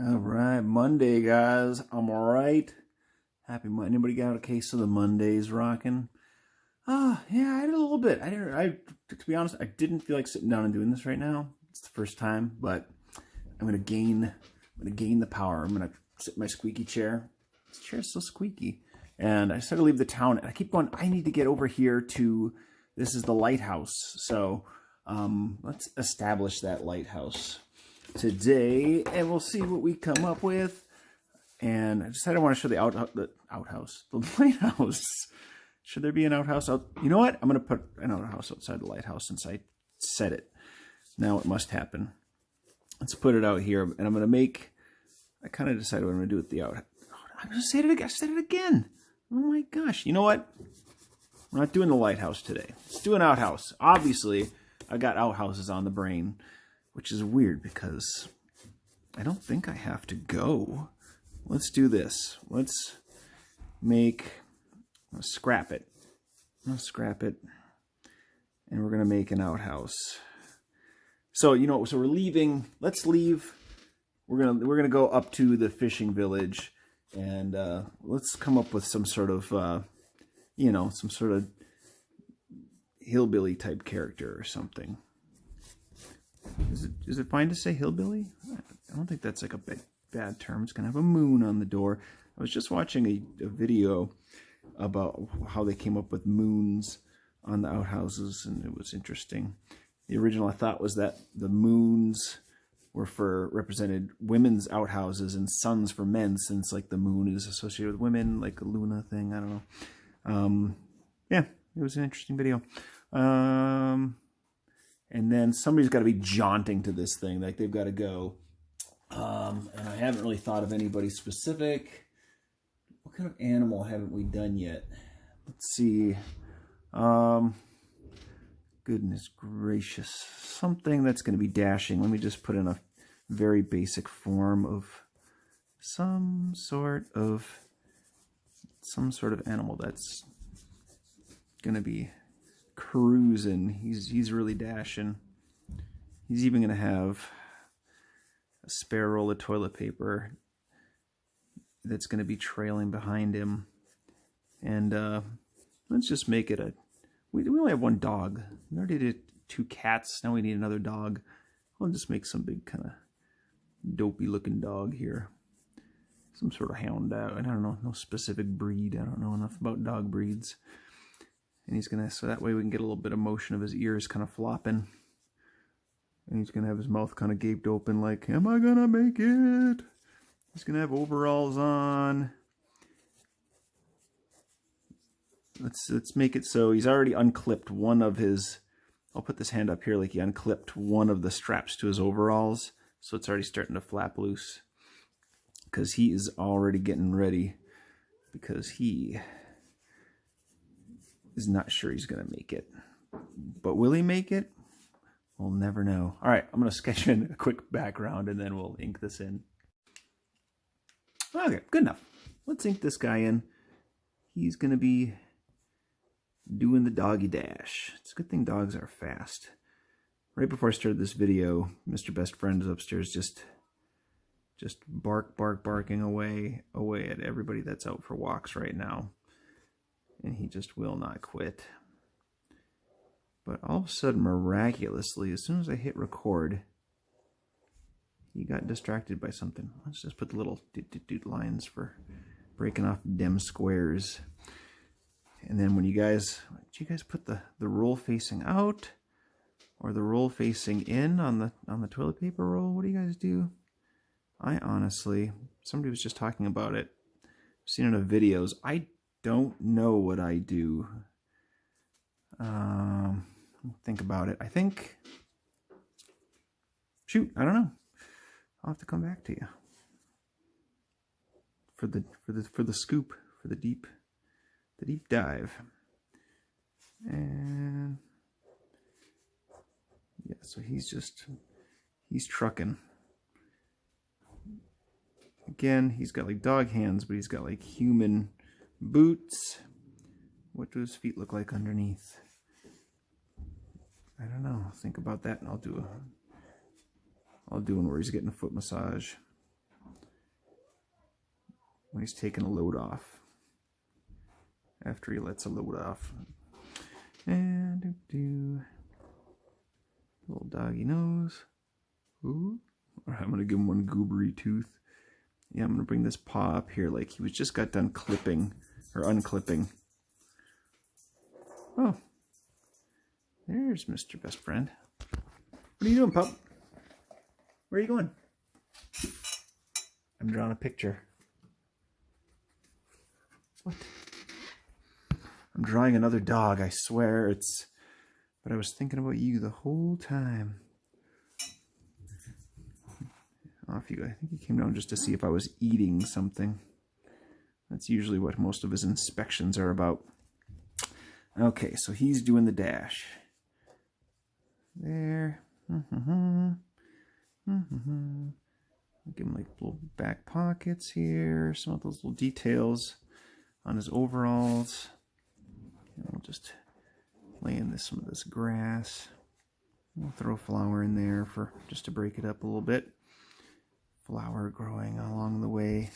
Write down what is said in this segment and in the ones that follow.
All right, Monday, guys. I'm all right. Happy Monday. Anybody got a case of the Mondays rocking? Yeah, I did a little bit. To be honest, I didn't feel like sitting down and doing this right now. It's the first time, but I'm gonna gain the power. I'm gonna sit in my squeaky chair. This chair is so squeaky, and I decided to leave the town. And I keep going. I need to get over here to. This is the lighthouse. So let's establish that lighthouse today, and we'll see what we come up with. And I decided I want to show the outhouse, the lighthouse. Should there be an outhouse out? You know what? I'm going to put an outhouse outside the lighthouse since I said it. Now it must happen. Let's put it out here, and I'm going to make. I kind of decided what I'm going to do with the outhouse. I'm going to say it again. I said it again. Oh my gosh! You know what? We're not doing the lighthouse today. Let's do an outhouse. Obviously, I got outhouses on the brain, which is weird because I don't think I have to go. Let's do this. Let's scrap it. Let's scrap it. And we're going to make an outhouse. So, you know, so we're leaving. Let's leave. We're going to go up to the fishing village and let's come up with some sort of you know, some sort of hillbilly type character or something. Is it fine to say hillbilly? I don't think that's like a bad term. It's going to have a moon on the door. I was just watching a video about how they came up with moons on the outhouses, and it was interesting. The original thought was that the moons were represented women's outhouses and suns for men, since like the moon is associated with women, like a Luna thing. I don't know. Yeah, it was an interesting video. And then somebody's got to be jaunting to this thing, like they've got to go. And I haven't really thought of anybody specific. What kind of animal haven't we done yet? Let's see. Goodness gracious. Something that's going to be dashing. Let me just put in a very basic form of some sort of animal that's going to be cruising. He's really dashing. He's even going to have a spare roll of toilet paper that's going to be trailing behind him. And let's just make it a... We only have one dog. We already did 2 cats. Now we need another dog. I'll just make some big kind of dopey looking dog here. Some sort of hound dog. I don't know. No specific breed. I don't know enough about dog breeds. And he's going to... So that way we can get a little bit of motion of his ears kind of flopping. And he's going to have his mouth kind of gaped open like, am I going to make it? He's going to have overalls on. Let's make it so he's already unclipped one of his... I'll put this hand up here like he unclipped one of the straps to his overalls. So it's already starting to flap loose. Because he is already getting ready. Because he is not sure he's going to make it. But will he make it? We'll never know. All right, I'm going to sketch in a quick background and then we'll ink this in. Okay, good enough. Let's ink this guy in. He's going to be doing the doggy dash. It's a good thing dogs are fast. Right before I started this video, Mr. Best Friend is upstairs just barking away at everybody that's out for walks right now. And he just will not quit. But all of a sudden, miraculously, as soon as I hit record, he got distracted by something. Let's just put the little doot lines for breaking off dem squares. And then when you guys, did you guys put the roll facing out or the roll facing in on the toilet paper roll? What do you guys do? I honestly, somebody was just talking about it. I've seen it in videos. I don't know what I do. Think about it. I think, shoot, I don't know. I'll have to come back to you for the scoop, for the deep dive. And yeah, so he's trucking. Again, he's got like dog hands, but he's got like human boots. What do his feet look like underneath? I don't know. Think about that, and I'll do one where he's getting a foot massage. when he's taking a load off. After he lets a load off. And little doggy nose. Ooh. All right, I'm gonna give him one goobery tooth. Yeah, I'm gonna bring this paw up here like he was just got done clipping or unclipping. Oh, there's Mr. Best Friend. What are you doing, pup? Where are you going? I'm drawing a picture. What? I'm drawing another dog, I swear. It's. But I was thinking about you the whole time. Off you go. I think he came down just to see if I was eating something. That's usually what most of his inspections are about. Okay, so he's doing the dash. There. Give him like little back pockets here. Some of those little details on his overalls. And we'll just lay in some of this grass. We'll throw a flower in there for just to break it up a little bit. Flower growing along the way.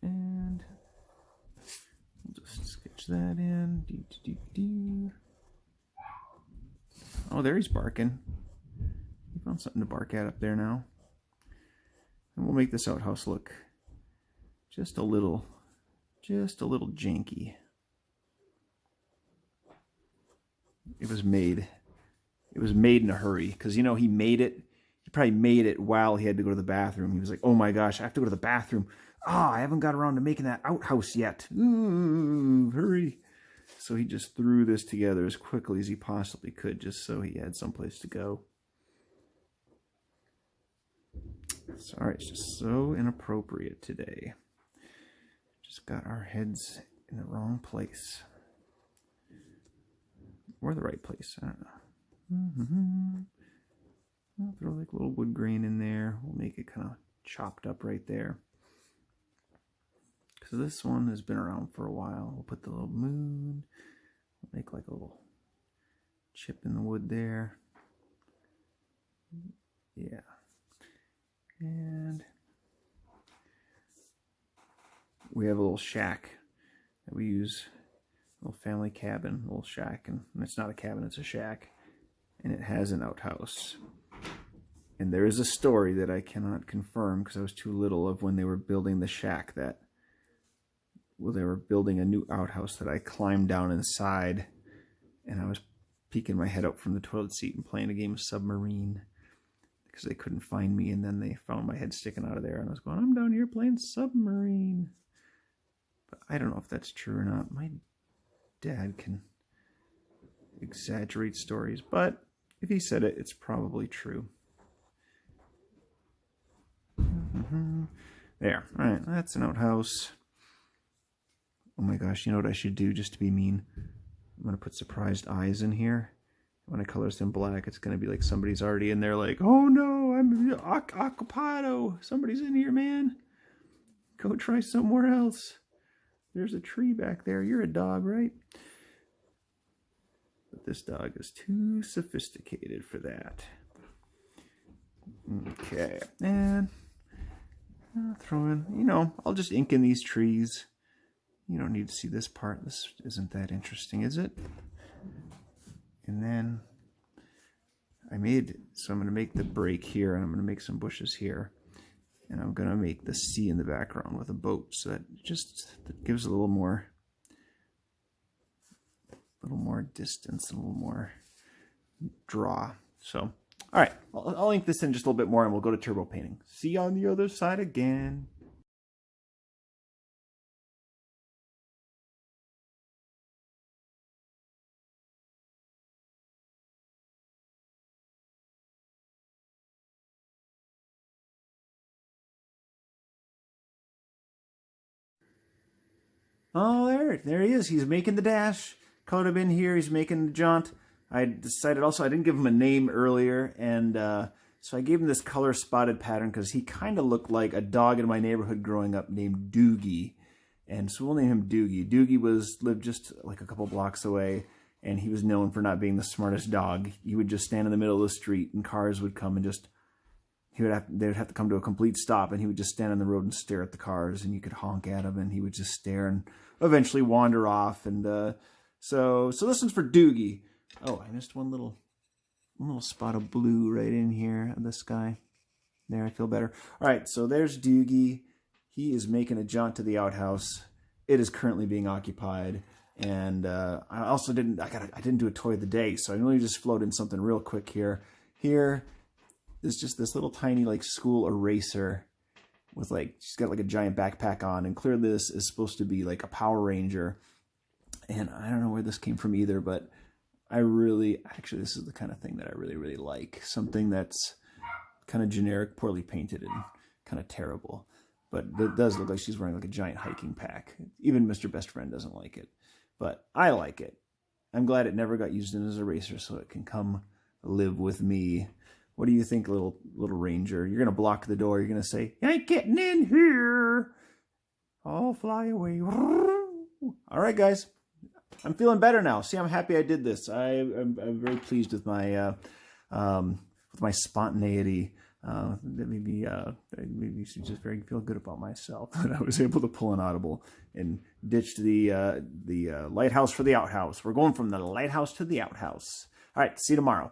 And we'll just sketch that in. Oh, there he's barking. He found something to bark at up there now. And we'll make this outhouse look just a little janky. It was made in a hurry because, you know, he probably made it while he had to go to the bathroom. He was like, oh my gosh, I have to go to the bathroom. I haven't got around to making that outhouse yet. Ooh, hurry. So he just threw this together as quickly as he possibly could just so he had someplace to go. Sorry, it's just so inappropriate today. Just got our heads in the wrong place. Or the right place, I don't know. I'll throw like a little wood grain in there. We'll make it kind of chopped up right there. So this one has been around for a while. We'll put the little moon. We'll make like a little chip in the wood there. Yeah. And we have a little shack that we use. A little family cabin, a little shack. And it's not a cabin, it's a shack. And it has an outhouse. And there is a story that I cannot confirm because I was too little of when they were building the shack that, well, they were building a new outhouse that I climbed down inside and I was peeking my head out from the toilet seat and playing a game of submarine because they couldn't find me, and then they found my head sticking out of there and I was going, I'm down here playing submarine. But I don't know if that's true or not. My dad can exaggerate stories, but if he said it, it's probably true. There. All right, that's an outhouse. Oh my gosh, you know what I should do just to be mean? I'm going to put surprised eyes in here. When I color them black, it's going to be like somebody's already in there like, oh no, I'm occupado. Somebody's in here, man. Go try somewhere else. There's a tree back there. You're a dog, right? But this dog is too sophisticated for that. Okay, and I'll throw in, you know, I'll just ink in these trees. You don't need to see this part. This isn't that interesting, is it? And then so I'm going to make the break here, and I'm going to make some bushes here. And I'm going to make the sea in the background with a boat, so that gives a little more distance, and a little more draw. So, all right, I'll ink this in just a little bit more, and we'll go to turbo painting. See you on the other side again. Oh, there he is. He's making the dash. Colored him in here. He's making the jaunt. I decided also I didn't give him a name earlier, and so I gave him this color spotted pattern because he kind of looked like a dog in my neighborhood growing up named Doogie, and so we'll name him Doogie. Doogie lived just like a couple blocks away, and he was known for not being the smartest dog. He would just stand in the middle of the street, and cars would come and just they would have to come to a complete stop, and he would just stand on the road and stare at the cars, and you could honk at him, and he would just stare and eventually wander off. And so this one's for Doogie. Oh, I missed one little spot of blue right in here on this guy. There, I feel better. All right, so there's Doogie. He is making a jaunt to the outhouse. It is currently being occupied. And I also didn't do a toy of the day, so I really just float in something real quick here. Here is just this little tiny like school eraser with she's got like a giant backpack on, and clearly this is supposed to be like a Power Ranger. And I don't know where this came from either, but actually this is the kind of thing that I really, really like. Something that's kind of generic, poorly painted, and kind of terrible. But it does look like she's wearing like a giant hiking pack. Even Mr. Best Friend doesn't like it. But I like it. I'm glad it never got used in as a eraser, so it can come live with me. What do you think, little ranger? You're going to block the door. You're going to say, "You ain't getting in here. I'll fly away." All right, guys. I'm feeling better now. See, I'm happy I did this. I'm very pleased with my spontaneity. Maybe should just feel good about myself that I was able to pull an audible and ditch the lighthouse for the outhouse. We're going from the lighthouse to the outhouse. All right, see you tomorrow.